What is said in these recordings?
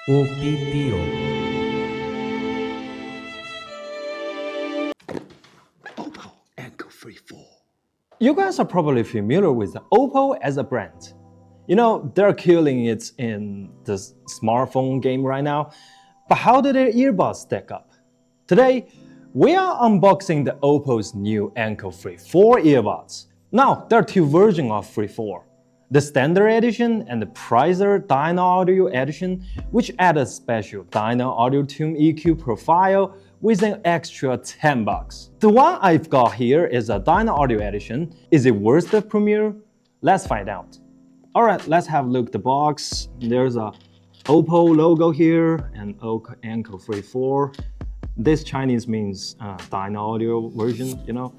OPPO OPPO ENCO FREE4. You guys are probably familiar with OPPO as a brand. You know, they're killing it in the smartphone game right now. But how do their earbuds stack up? Today, we are unboxing the OPPO's new ENCO FREE4 earbuds. Now, there are two versions of FREE4. The standard edition and the pricier Dynaudio edition, which add a special Dynaudio Tune EQ profile with an extra $10. The one I've got here is a Dynaudio edition. Is it worth the premiere? Let's find out. Alright, let's have a look at the box. There's a OPPO logo here and ENCO FREE4. This Chinese means Dynaudio version, you know,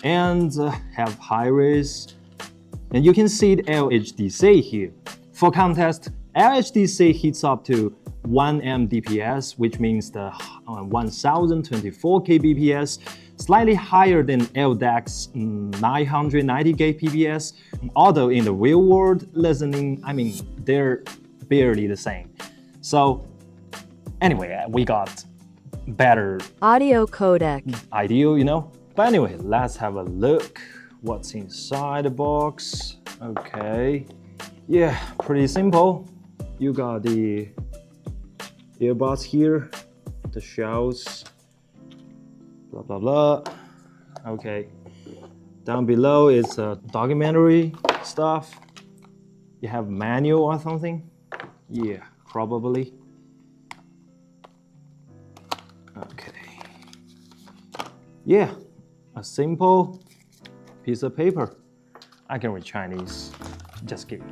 and have high-res. And you can see the LHDC here. For context, LHDC heats up to 1 Mbps, which means the 1024 kbps, slightly higher than LDAC's 990 kbps. Although in the real world listening, they're barely the same. So anyway, we got better audio codec. Ideal, you know. But anyway, let's have a look. What's inside the box? Okay, yeah, pretty simple. You got the earbuds here, the shells, blah blah blah. Okay, down below is documentary stuff. You have manual or something? Yeah, probably. Okay, yeah, a simple piece of paper. I can read Chinese, just kidding.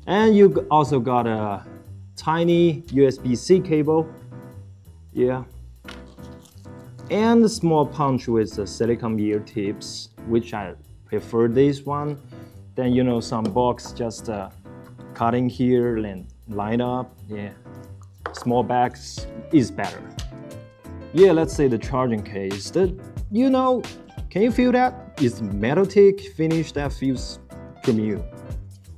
And you also got a tiny USB-C cable, yeah. And a small punch with the silicone ear tips, which I prefer this one. Then you know some box just cutting here and line up, yeah. Small bags is better. Yeah, let's say the charging case. You know, can you feel that? It's metal thick finish that feels premium.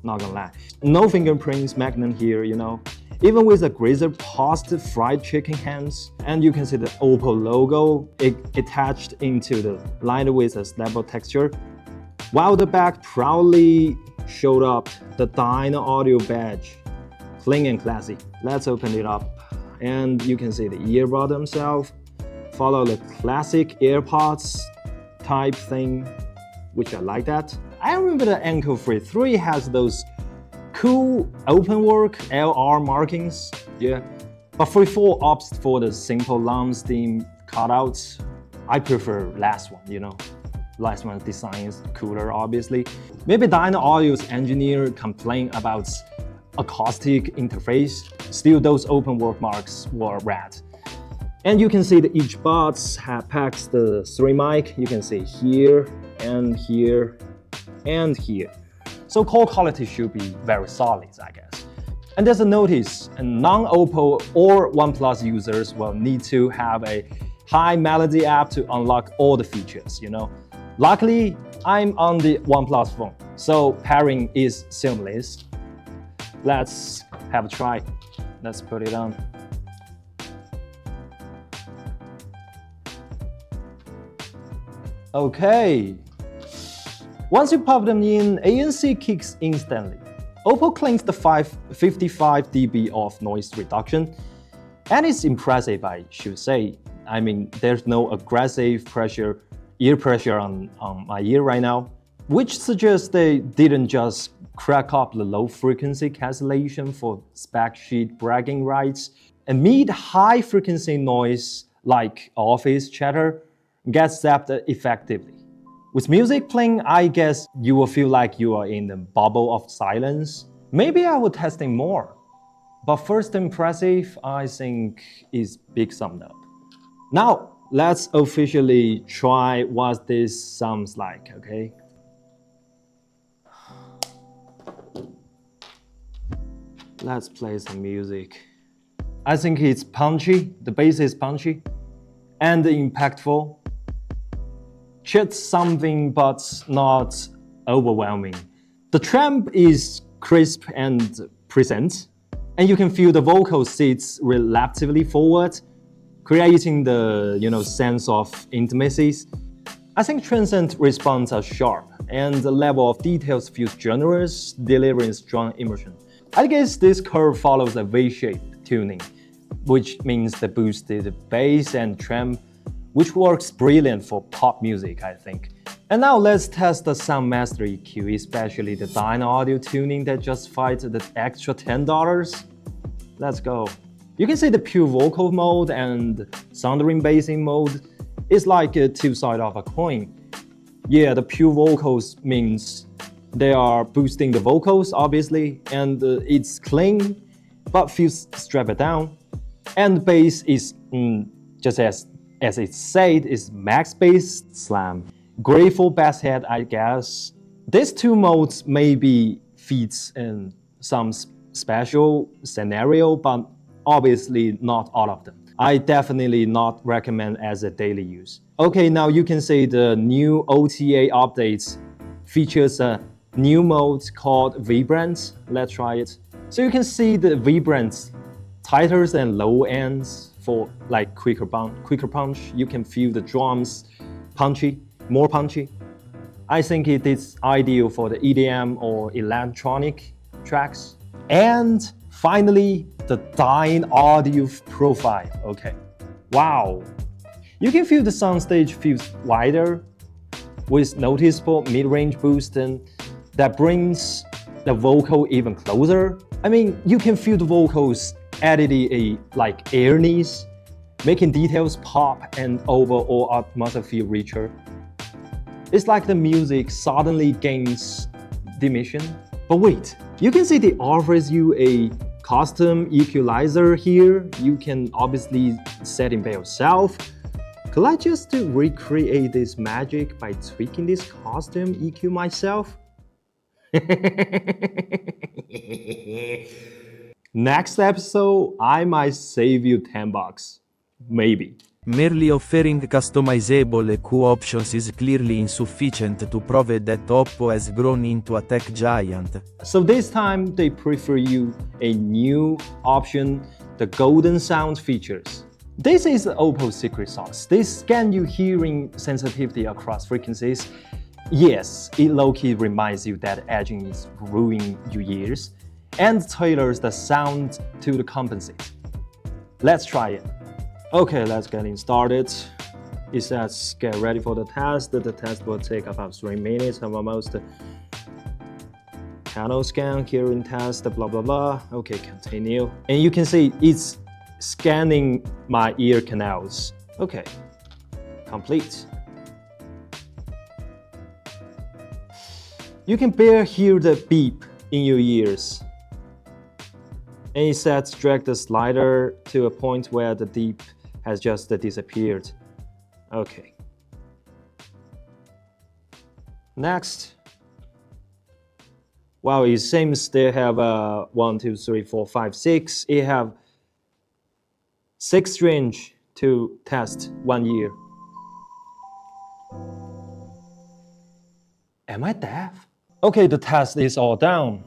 Not gonna lie. No fingerprints magnet here, you know. Even with a grazer post fried chicken hands. And you can see the OPPO logo attached into the liner with a stable texture. While the back proudly showed up the Dynaudio badge. Clean and classy. Let's open it up. And you can see the earbud themselves. Follow the classic AirPods type thing, which I like that. I remember the ENCO FREE3 has those cool openwork LR markings, yeah. But FREE4 opts for the simple lump theme cutouts. I prefer last one, you know. Last one's design is cooler, obviously. Maybe Dynaudio's engineer complain about acoustic interface. Still, those openwork marks were rad. And you can see that each box packs the 3 mic. You can see here and here and here. So call quality should be very solid, I guess. And there's a notice, non-OPPO or OnePlus users will need to have a high melody app to unlock all the features, you know. Luckily, I'm on the OnePlus phone, so pairing is seamless. Let's have a try. Let's put it on. Okay, once you pop them in, ANC kicks instantly. OPPO claims the 55 dB of noise reduction, and it's impressive, I should say. There's no aggressive ear pressure on my ear right now, which suggests they didn't just crack up the low frequency cancellation for spec sheet bragging rights. Amid high frequency noise like office chatter, gets zapped effectively. With music playing, I guess you will feel like you are in the bubble of silence. Maybe I will test it more. But first impressive, I think, is big summed up. Now, let's officially try what this sounds like, okay? Let's play some music. I think it's punchy, the bass is punchy and impactful. Just something but not overwhelming. The tramp is crisp and present. And you can feel the vocal sits relatively forward, creating the sense of intimacy. I think transient response are sharp, and the level of details feels generous, delivering strong immersion. I guess this curve follows a V-shaped tuning, which means the boosted bass and trem, which works brilliant for pop music, I think. And now let's test the sound master EQ, especially the Dynaudio tuning that justified the extra $10. Let's go. You can see the pure vocal mode and sounding bassing mode is like two sides of a coin. Yeah, the pure vocals means they are boosting the vocals, obviously, and it's clean, but feels stripped down. And bass is, just as it said, is max bass slam. Great for bass head, I guess. These two modes maybe fits in some special scenario, but obviously not all of them. I definitely not recommend as a daily use. Okay, now you can see the new OTA updates features a new mode called Vibrant. Let's try it. So you can see the Vibrant tighter and low ends for like quicker punch. You can feel the drums punchy, more punchy. I think it is ideal for the EDM or electronic tracks. And finally, the Dynaudio profile. Okay, wow. You can feel the soundstage feels wider with noticeable mid-range boost, and that brings the vocal even closer. I mean, you can feel the vocals added a like airness, making details pop and overall atmosphere feel richer. It's like the music suddenly gains dimension. But wait, you can see it offers you a custom equalizer here. You can obviously set it by yourself. Could I just recreate this magic by tweaking this custom EQ myself? Next episode, I might save you $10. Maybe. Merely offering customizable EQ options is clearly insufficient to prove that OPPO has grown into a tech giant. So this time, they prefer you a new option, the golden sound features. This is the OPPO secret sauce. They scan your hearing sensitivity across frequencies. Yes, it low-key reminds you that edging is ruining your ears and tailors the sound to the compensate. Let's try it. Okay, let's get started. It says get ready for the test. The test will take about 3 minutes of almost channel scan, hearing test, blah blah blah. Okay, continue. And you can see it's scanning my ear canals. Okay, complete. You can barely hear the beep in your ears. And it says drag the slider to a point where the beep has just disappeared. Okay. Next. Well, it seems they have 1, 2, 3, 4, 5, 6. It have 6 range to test 1 year. Am I deaf? Okay, the test is all done.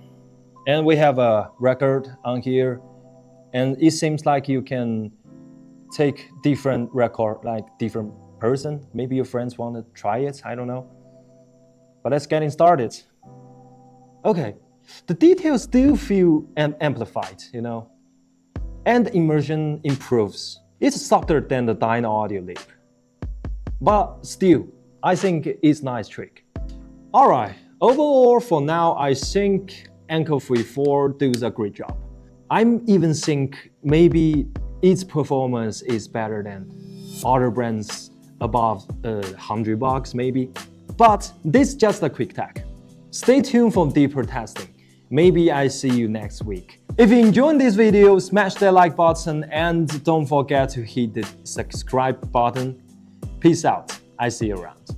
And we have a record on here. And it seems like you can take different record, like different person. Maybe your friends want to try it, I don't know. But let's get started. Okay, the details still feel amplified, and immersion improves. It's softer than the Dynaudio lip. But still, I think it's a nice trick. Alright, overall for now, I think ENCO FREE4 does a great job. I even think maybe its performance is better than other brands above $100 maybe. But this is just a quick tech. Stay tuned for deeper testing. Maybe I see you next week. If you enjoyed this video, smash that like button and don't forget to hit the subscribe button. Peace out. I see you around.